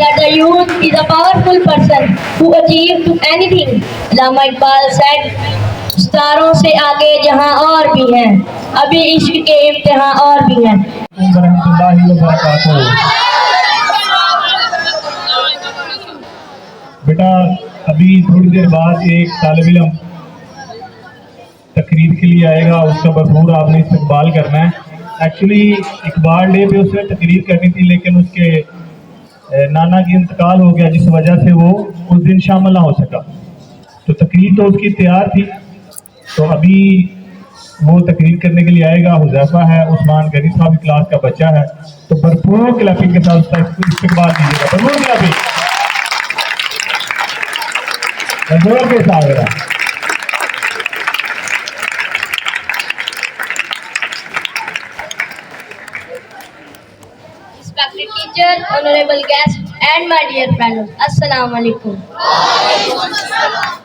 that the youth is a powerful person who achieve to anything. Allama Iqbal said, सितारों से आगे जहां और भी हैं, अभी इश्क के इम्तिहान और भी हैं। बेटा अभी थोड़ी देर बाद एक तालिब इल्म तकरीर के लिए आएगा, उसका भरपूर आपने इस्तकबाल करना है। एक्चुअली इकबाल डे पे उसे तकरीर करनी थी, लेकिन उसके नाना की इंतकाल हो गया, जिस वजह से वो उस दिन शामिल ना हो सका। तो तकरीर तो उसकी तैयार थी, तो अभी वो तकरीर करने के लिए आएगा। हुज़ैफा है, उस्मान गनी साहब क्लास का बच्चा है, तो भरपूर क्लैपिंग के साथ उसका इस्तकबाल कीजिएगा। भरपूर क्लैपिंग जोर के साथ रहा। Respected teacher, honorable guests, and my dear friends, Assalamu alaikum.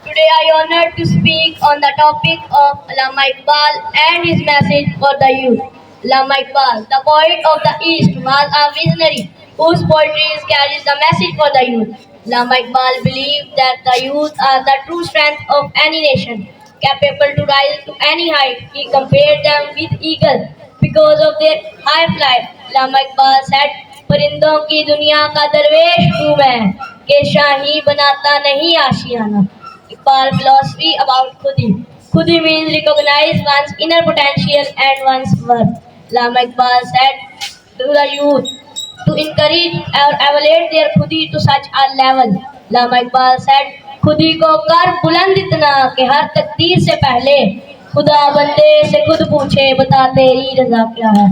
Today I honored to speak on the topic of Allama Iqbal and his message for the youth. Allama Iqbal, the poet of the East, was a visionary whose poetry carries the message for the youth. Allama Iqbal believed that the youth are the true strength of any nation, capable to rise to any height. He compared them with eagles because of their high flight. Allama Iqbal said, परिंदों की दुनिया का दरवेश हूँ मैं, के शाही बनाता नहीं आशियाना. Iqbal philosophy about Khudi. Khudi means recognize one's inner potential and one's worth. Allama Iqbal said to the youth to encourage or elevate their Khudi to such a level. Allama Iqbal said, खुदी को कर बुलंद इतना कि हर तकदीर से पहले खुदा बंदे से खुद पूछे, बता तेरी रजा क्या है.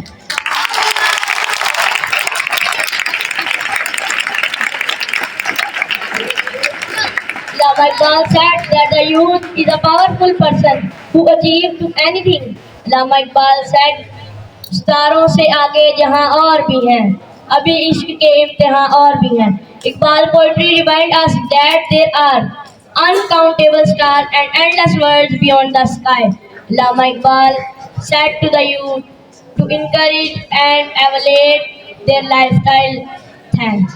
Allama Iqbal said that the youth is a powerful person who achieve to anything. Allama Iqbal said, सितारों से आगे जहां और भी हैं, अभी इश्क के इम्तिहान और भी हैं. Iqbal poetry reminds us that there are uncountable stars and endless worlds beyond the sky. Allama Iqbal said to the youth to encourage and elevate their lifestyle. Thanks.